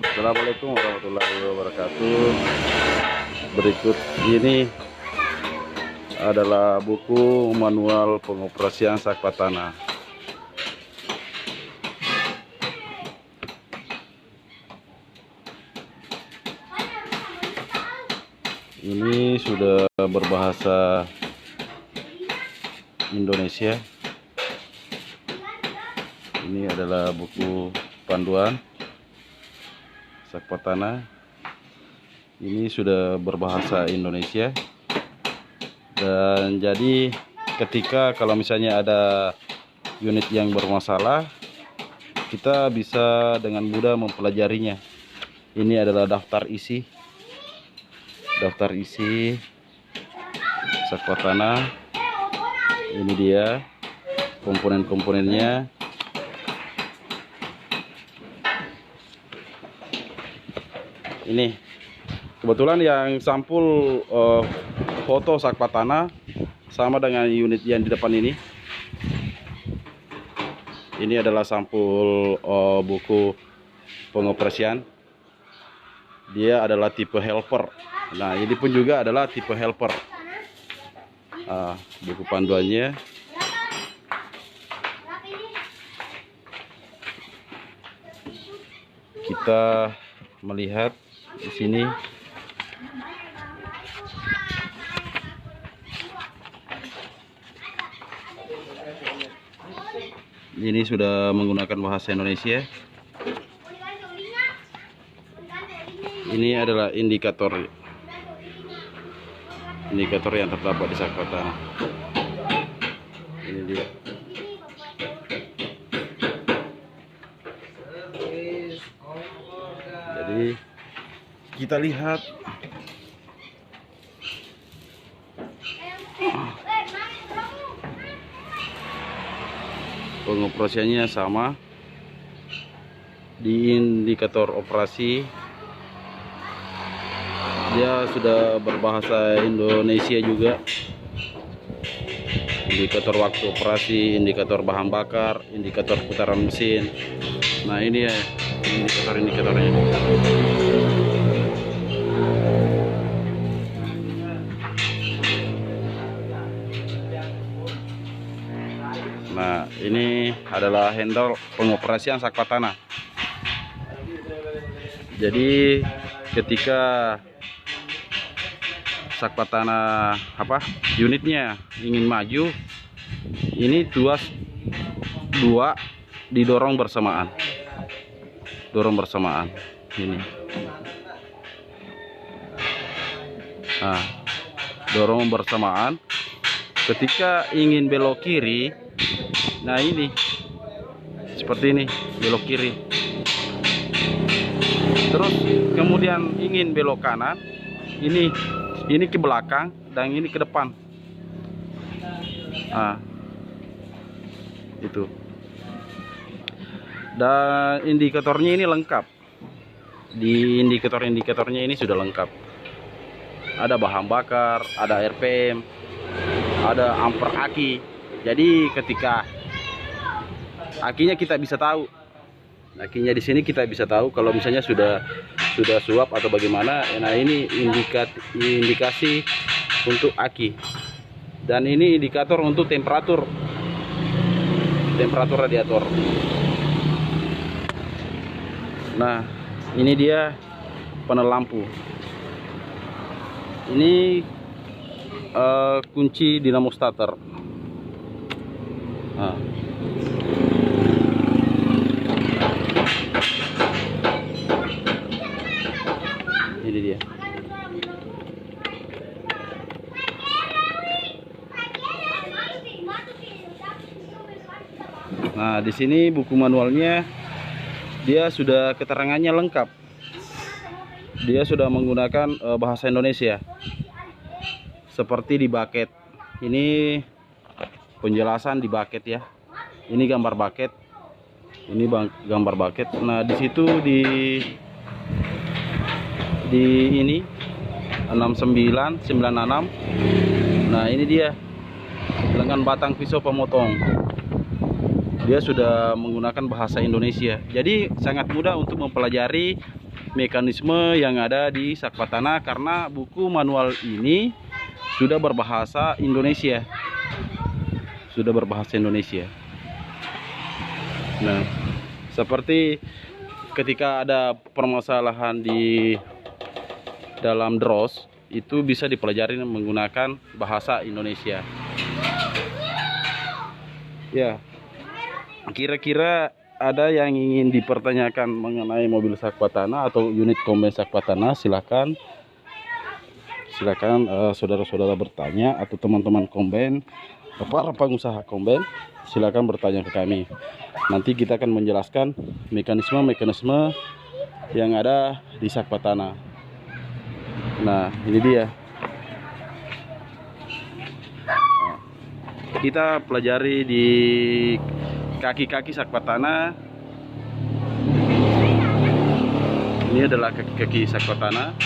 Assalamualaikum warahmatullahi wabarakatuh. Berikut ini adalah buku manual pengoperasian sakpa tanah. Ini sudah berbahasa Indonesia. Ini adalah buku panduan sakpa tanah. Ini sudah berbahasa Indonesia. Dan jadi ketika kalau misalnya ada unit yang bermasalah, kita bisa dengan mudah mempelajarinya. Ini adalah daftar isi sakpa tanah. Ini dia komponen-komponennya. Ini kebetulan yang sampul foto sakpa tanah sama dengan unit yang di depan ini. Ini adalah sampul buku pengoperasian. Dia adalah tipe helper. Nah, ini pun juga adalah tipe helper. Buku panduannya. Kita melihat di sini. Ini sudah menggunakan bahasa Indonesia. Ini adalah indikator yang terdapat di sakpa tanah. Ini dia. Jadi kita lihat pengoperasiannya sama. Di indikator operasi dia sudah berbahasa Indonesia juga. Indikator waktu operasi, indikator bahan bakar, indikator putaran mesin. Nah, ini ya indikatornya. Nah, ini adalah handle pengoperasian sakpa tanah. Jadi ketika sakpa tanah unitnya ingin maju, ini dua didorong bersamaan. Ini. Nah, dorong bersamaan. Ketika ingin belok kiri, nah ini seperti ini, belok kiri. Terus kemudian ingin belok kanan, ini ke belakang dan ini ke depan. Nah, itu. Dan indikatornya ini lengkap. Di indikatornya ini sudah lengkap. Ada bahan bakar, ada RPM, ada amper aki. Jadi ketika akinya kita bisa tahu. Akinya di sini kita bisa tahu kalau misalnya sudah suap atau bagaimana. Nah, ini indikasi untuk aki. Dan ini indikator untuk temperatur radiator. Nah, ini dia panel lampu. Ini kunci dinamo starter. Nah. Ini dia. Nah, di sini buku manualnya dia sudah keterangannya lengkap. Dia sudah menggunakan bahasa Indonesia. Seperti di bucket. Ini penjelasan di bucket ya. Ini gambar bucket. Ini gambar bucket. Nah, di situ di ini 6996. Nah, ini dia dengan batang pisau pemotong. dia sudah menggunakan bahasa Indonesia. Jadi sangat mudah untuk mempelajari mekanisme yang ada di Sakpatana karena buku manual ini sudah berbahasa Indonesia. Sudah berbahasa Indonesia. Nah, seperti ketika ada permasalahan di dalam DROS, itu bisa dipelajari menggunakan bahasa Indonesia. Ya, kira-kira ada yang ingin dipertanyakan mengenai mobil Sakpatana atau unit komben Sakpatana, silakan saudara-saudara bertanya, atau teman-teman komben, para pengusaha komben, silakan bertanya ke kami. Nanti kita akan menjelaskan mekanisme yang ada di Sakpatana. Nah, ini dia. Kita pelajari di kaki-kaki Sakpatana. Ini adalah kaki-kaki Sakpatana.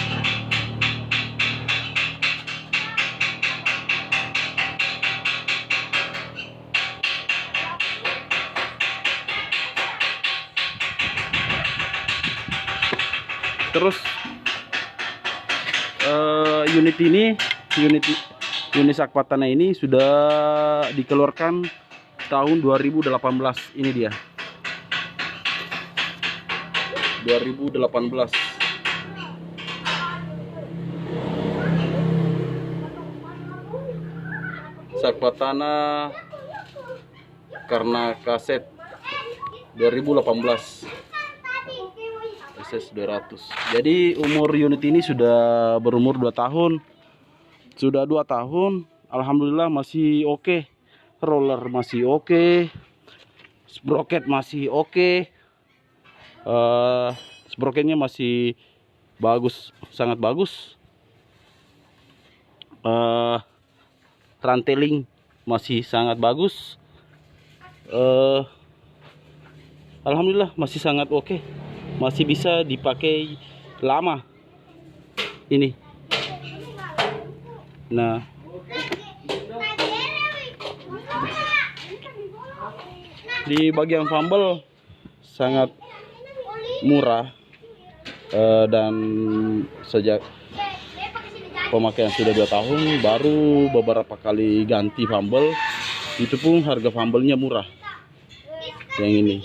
Terus unit Sakpatana ini sudah dikeluarkan tahun 2018. Ini dia 2018. Sakpatana karena kaset 2018 SS200. Jadi umur unit ini sudah berumur 2 tahun. Sudah 2 tahun, alhamdulillah masih oke. Roller masih oke. Sprocket masih oke. Sprocketnya masih bagus, sangat bagus. Ranteling masih sangat bagus. Alhamdulillah masih sangat oke. Masih bisa dipakai lama ini. Nah, di bagian fumble sangat murah, dan sejak pemakaian sudah 2 tahun, baru beberapa kali ganti fumble, itu pun harga fumble-nya murah. Yang ini.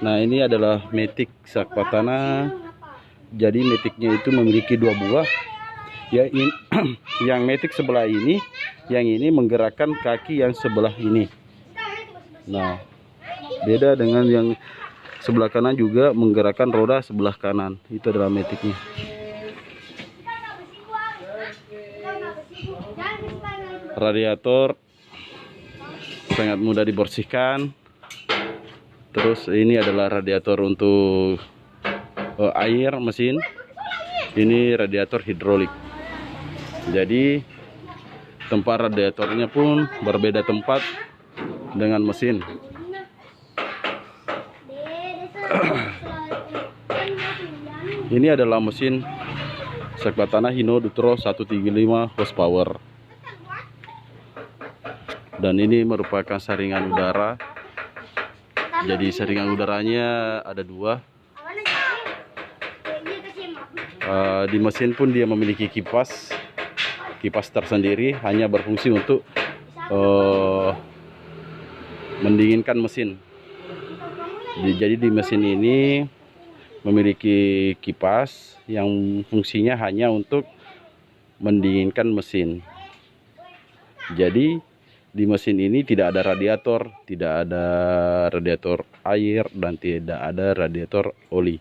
Nah, ini adalah Matic Sakpatana. Jadi Maticnya itu memiliki 2 buah. Ya, yang Matic sebelah ini, yang ini menggerakkan kaki yang sebelah ini. Nah, beda dengan yang sebelah kanan juga menggerakkan roda sebelah kanan. Itu adalah Maticnya. Radiator sangat mudah dibersihkan. Terus ini adalah radiator untuk air mesin. Ini radiator hidrolik. Jadi tempat radiatornya pun berbeda tempat dengan mesin. Ini adalah mesin Sakpatana Hino Dutro 135 horsepower. Dan ini merupakan saringan udara. Jadi saringan udaranya ada 2. Di mesin pun dia memiliki kipas tersendiri, hanya berfungsi untuk mendinginkan mesin. Jadi di mesin ini memiliki kipas yang fungsinya hanya untuk mendinginkan mesin. Jadi di mesin ini tidak ada radiator air, dan tidak ada radiator oli.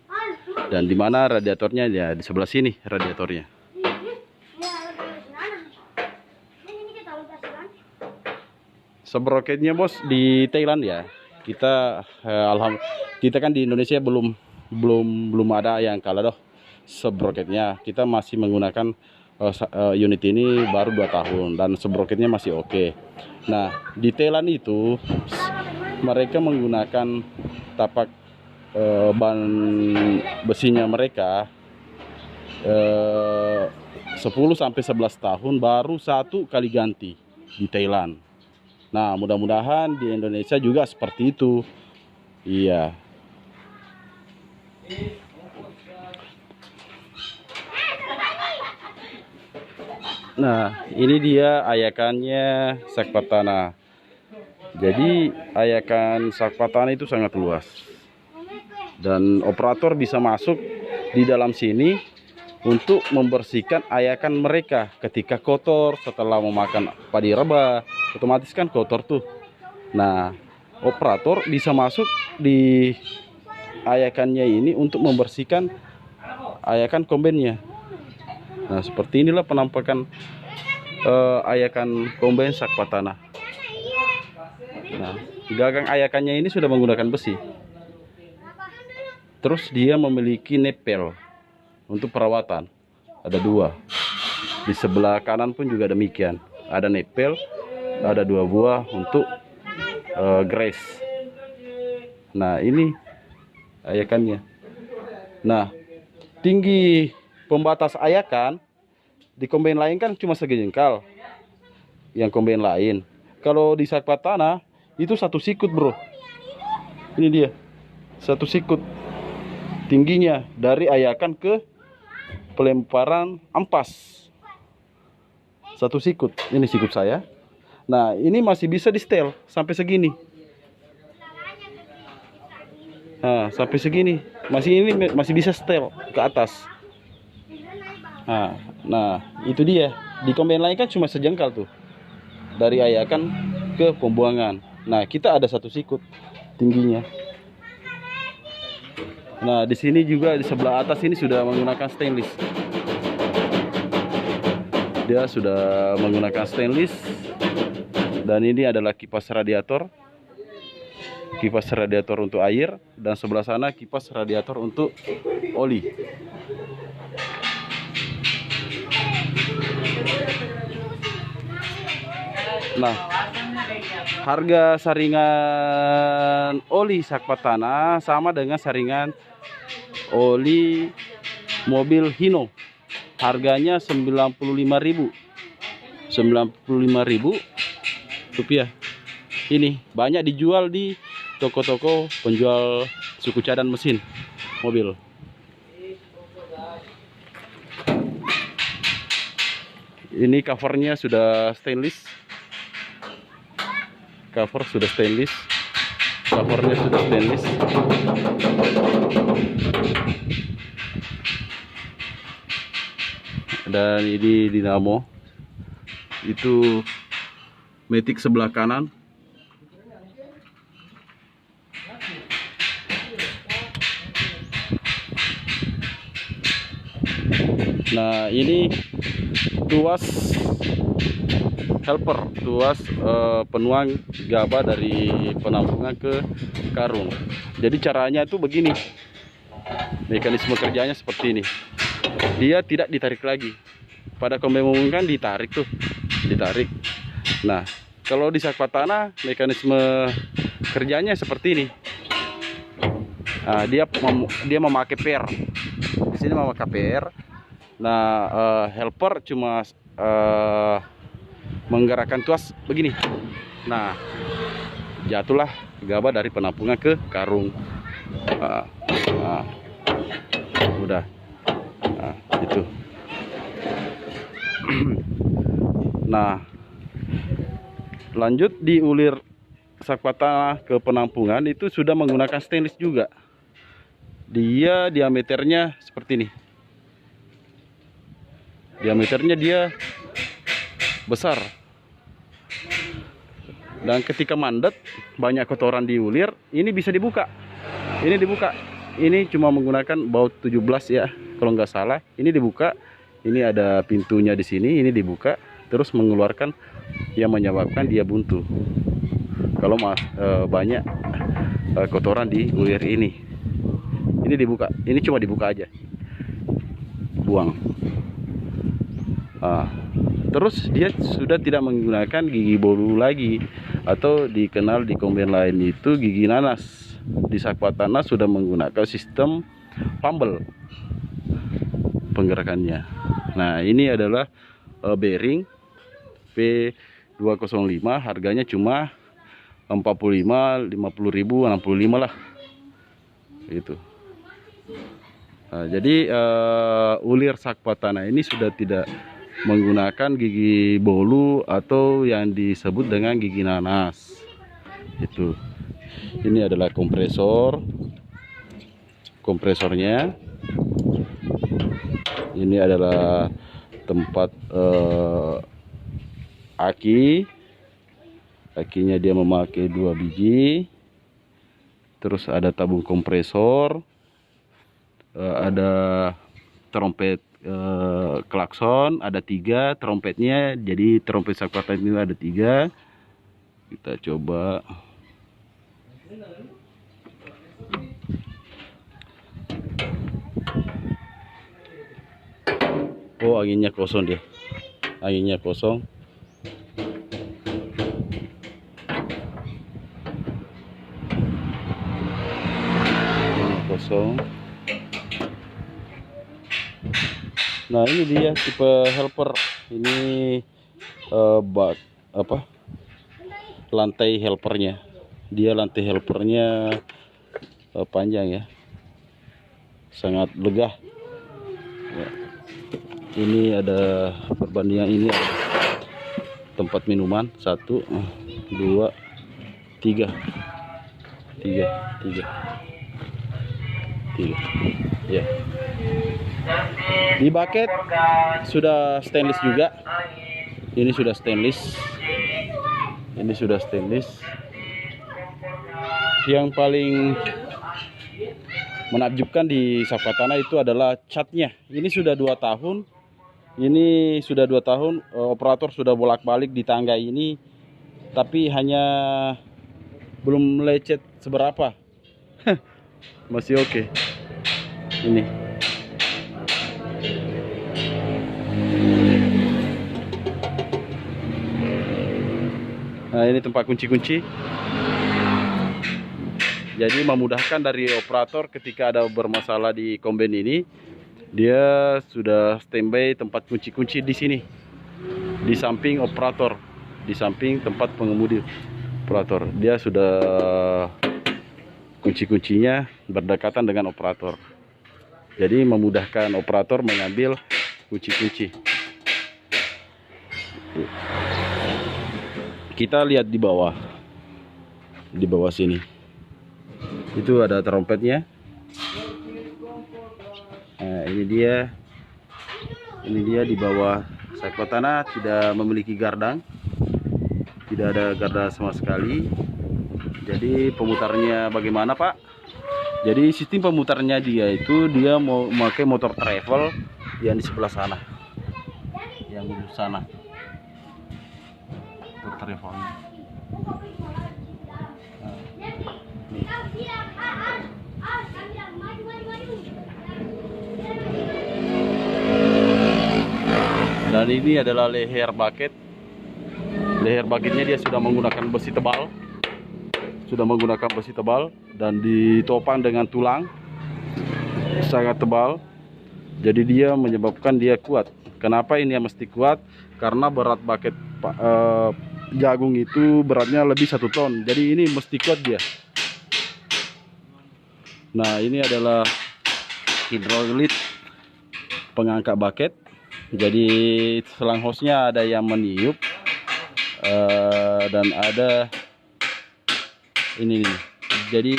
Dan di mana radiatornya? Ya di sebelah sini radiatornya. Sprocketnya bos di Thailand ya. Kita kan di Indonesia belum ada yang kalah doh sprocketnya. Kita masih menggunakan unit ini baru 2 tahun dan sprocketnya masih oke. Nah, di Thailand itu mereka menggunakan tapak ban besinya mereka 10 sampai 11 tahun baru 1 kali ganti di Thailand. Nah, mudah-mudahan di Indonesia juga seperti itu. Iya. Nah, ini dia ayakannya Sakpatana. Jadi ayakan Sakpatana itu sangat luas. Dan operator bisa masuk di dalam sini untuk membersihkan ayakan mereka ketika kotor setelah memakan padi rebah, otomatis kan kotor tuh. Nah, operator bisa masuk di ayakannya ini untuk membersihkan ayakan kombainnya. Nah, seperti inilah penampakan ayakan kombain Sakpatana. Nah, gagang ayakannya ini sudah menggunakan besi. Terus dia memiliki nepel untuk perawatan. Ada 2. Di sebelah kanan pun juga demikian. Ada nepel, ada 2 buah untuk grace. Nah, ini ayakannya. Nah, tinggi pembatas ayakan di kombain lain kan cuma segejengkal. Yang kombain lain. Kalau di Sakpatana itu 1 sikut, bro. Ini dia. 1 sikut. Tingginya dari ayakan ke pelemparan ampas. 1 sikut. Ini sikut saya. Nah, ini masih bisa di setel sampai segini. Nah, sampai segini. Masih bisa setel ke atas. Nah, itu dia. Di kombain lain kan cuma sejengkal tuh. Dari ayakan ke pembuangan. Nah, kita ada 1 sikut tingginya. Nah, di sini juga di sebelah atas ini sudah menggunakan stainless. Dia sudah menggunakan stainless. Dan ini adalah kipas radiator. Kipas radiator untuk air. Dan sebelah sana kipas radiator untuk oli. Nah, harga saringan oli Sakpatana sama dengan saringan oli mobil Hino. Harganya 95.000. 95.000 rupiah. Ini banyak dijual di toko-toko penjual suku cadang mesin mobil. Ini covernya sudah stainless. Cover sudah stainless. Covernya sudah stainless. Dan ini dinamo. Itu matic sebelah kanan. Nah, ini tuas helper, tuas penuang gabah dari penampungan ke karung. Jadi caranya itu begini. Mekanisme kerjanya seperti ini. Dia tidak ditarik lagi. Pada kombain kan ditarik tuh, ditarik. Nah, kalau di Sakpatana mekanisme kerjanya seperti ini. Nah, dia memakai per. Di sini memakai per. Nah, helper cuma menggerakkan tuas begini. Nah, jatuhlah gabah dari penampungan ke karung. Udah. Nah, itu. Nah, lanjut di ulir Sakpatana ke penampungan itu sudah menggunakan stainless juga. Dia diameternya seperti ini. Diameternya dia besar. Dan ketika mandet banyak kotoran di ulir, ini bisa dibuka. Ini dibuka. Ini cuma menggunakan baut 17 ya, kalau nggak salah. Ini dibuka. Ini ada pintunya di sini. Ini dibuka, terus mengeluarkan yang menyebabkan dia buntu. Kalau banyak kotoran di ulir ini. Ini dibuka. Ini cuma dibuka aja. Buang. Terus dia sudah tidak menggunakan gigi bolu lagi, atau dikenal di kombain lain itu gigi nanas. Di Sakpatana sudah menggunakan sistem pambel penggerakannya. Nah, ini adalah bearing 205, harganya cuma 45, 50.000, 65 lah itu. Nah, jadi ulir sakpatana ini sudah tidak menggunakan gigi bolu atau yang disebut dengan gigi nanas itu. Ini adalah kompresornya. Ini adalah tempat akinya, dia memakai 2 biji. Terus ada tabung kompresor, ada trompet klakson, ada 3 trompetnya. Jadi trompet sakpatana ini ada 3. Kita coba. Oh, anginnya kosong dia. Anginnya kosong. Nah, ini dia tipe helper. Ini lantai helpernya. Dia lantai helpernya panjang ya. Sangat legah. Ya. Ini ada perbandingan, ini ada tempat minuman 1, 2, 3. Ya. Di bucket sudah stainless juga. Ini sudah stainless. Yang paling menakjubkan di sakpatana itu adalah catnya. Ini sudah 2 tahun. Operator sudah bolak-balik di tangga ini, tapi hanya belum lecet seberapa. Masih oke. Ini. Nah, ini tempat kunci-kunci. Jadi memudahkan dari operator ketika ada bermasalah di komben ini. Dia sudah standby tempat kunci-kunci di sini, di samping operator, di samping tempat pengemudi operator. Dia sudah kunci-kuncinya berdekatan dengan operator. Jadi memudahkan operator mengambil kunci-kunci. Kita lihat di bawah sini. Itu ada trompetnya. Nah, ini dia di bawah sakpatana tidak memiliki gardang, tidak ada garda sama sekali. Jadi pemutarnya bagaimana, Pak? Jadi sistem pemutarnya dia mau memakai motor travel yang di sebelah sana, yang di sana, motor travelnya. Dan ini adalah leher bucket. Leher bucketnya dia sudah menggunakan besi tebal. Dan ditopang dengan tulang sangat tebal. Jadi dia menyebabkan dia kuat. Kenapa ini mesti kuat? Karena berat bucket jagung itu beratnya lebih 1 ton. Jadi ini mesti kuat dia. Nah, ini adalah hidrolit pengangkat bucket. Jadi selang hosnya ada yang meniup dan ada ini nih. Jadi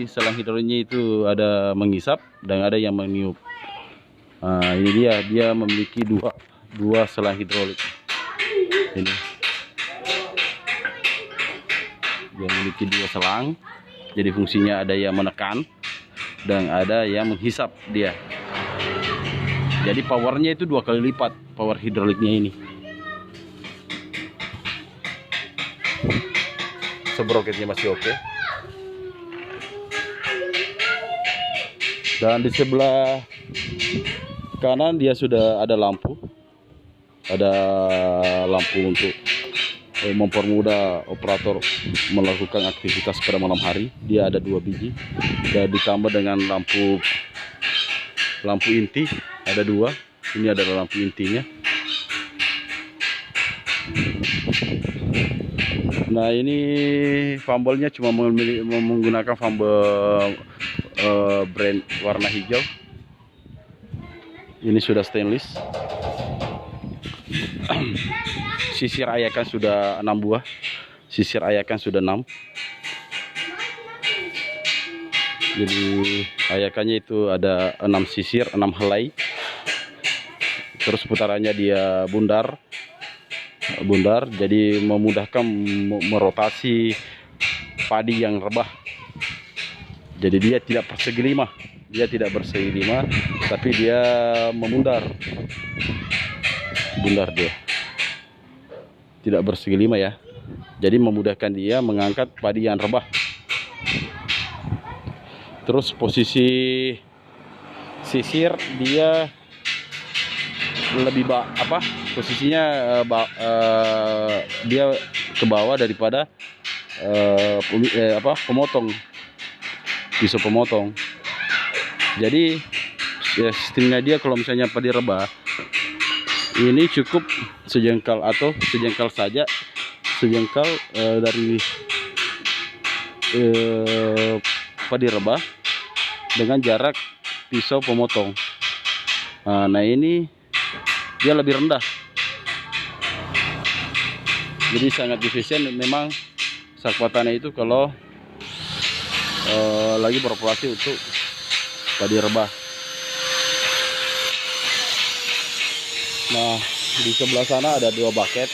selang hidroliknya itu ada mengisap dan ada yang meniup. Nah, ini dia memiliki dua selang hidrolik. Ini dia memiliki 2 selang. Jadi fungsinya ada yang menekan dan ada yang menghisap dia. Jadi powernya itu 2 kali lipat power hidroliknya ini. Sebroketnya masih oke. Dan di sebelah kanan dia sudah ada lampu. Ada lampu untuk mempermudah operator melakukan aktivitas pada malam hari. Dia ada 2 biji dan ditambah dengan lampu inti ada 2. Ini adalah lampu intinya. Nah, ini fumble-nya cuma menggunakan fumble brand warna hijau. Ini sudah stainless. Sisir ayakan sudah 6 buah. Sisir ayakan sudah 6. Jadi ayakannya itu ada 6 sisir, 6 helai. Terus putarannya dia bundar, jadi memudahkan merotasi padi yang rebah. Jadi dia tidak persegi lima, tapi dia memundar, dia tidak bersegi lima ya. Jadi memudahkan dia mengangkat padi yang rebah. Terus posisi sisir dia lebih posisinya dia ke bawah daripada pemotong, pisau pemotong. Jadi ya, sistemnya dia kalau misalnya padi rebah ini cukup sejengkal saja, dari padi rebah dengan jarak pisau pemotong. Nah ini dia lebih rendah, jadi sangat efisien memang Sakpatana itu kalau lagi beroperasi untuk padi rebah. Nah, di sebelah sana ada 2 bucket.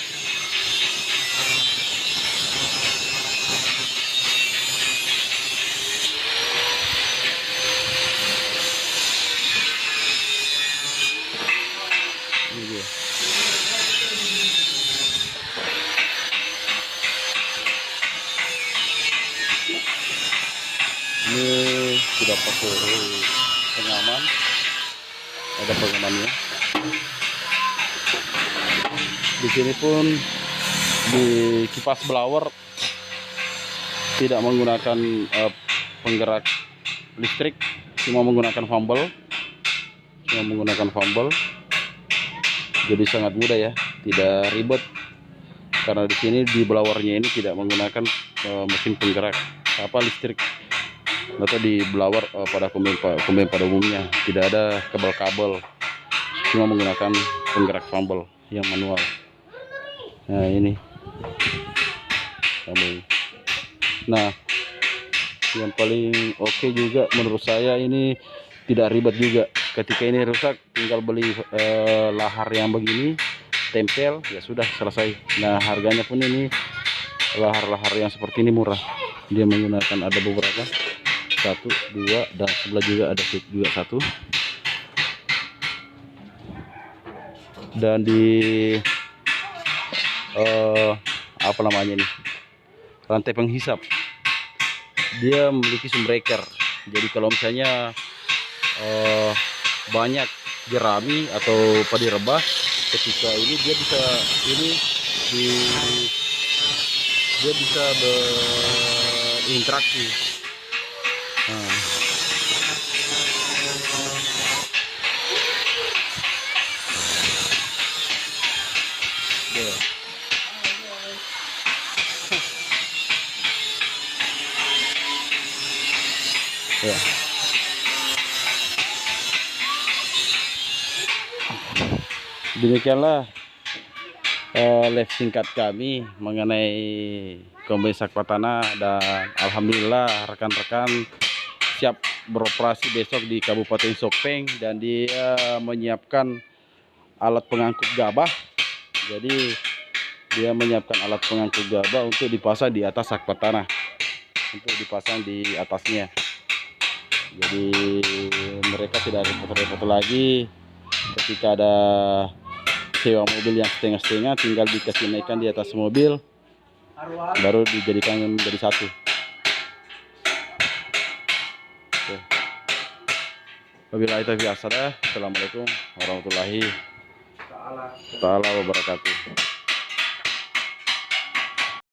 Ini dia. Ini sudah pakai pengaman, ada pengamannya. Di sini pun di kipas blower tidak menggunakan penggerak listrik, cuma menggunakan fumble. Jadi sangat mudah ya, tidak ribet. Karena di sini di blowernya ini tidak menggunakan mesin penggerak listrik, atau di blower pada kombin pada umumnya tidak ada kabel-kabel, cuma menggunakan penggerak fumble yang manual. Nah ini nah yang paling oke juga menurut saya, ini tidak ribet juga. Ketika ini rusak tinggal beli lahar yang begini, tempel, ya sudah selesai. Nah harganya pun ini lahar-lahar yang seperti ini murah. Dia menggunakan ada beberapa, 1, 2, dan sebelah juga ada juga 1. Dan di apa namanya ini, rantai penghisap, dia memiliki sumbreaker. Jadi kalau misalnya banyak jerami atau padi rebah, ketika ini dia bisa berinteraksi. Ya. Demikianlah live singkat kami mengenai kombin Sakpatana, dan alhamdulillah rekan-rekan siap beroperasi besok di Kabupaten Sopeng, dan dia menyiapkan alat pengangkut gabah. Jadi dia menyiapkan alat pengangkut gabah untuk dipasang di atas Sakpatana, untuk dipasang di atasnya. Jadi mereka tidak repot-repot lagi. Ketika ada sewa mobil yang setengah-setengah, tinggal dikasih naikkan di atas mobil, baru dijadikan menjadi satu. Oke. Wabillahi taufiq. Assalamualaikum warahmatullahi wabarakatuh.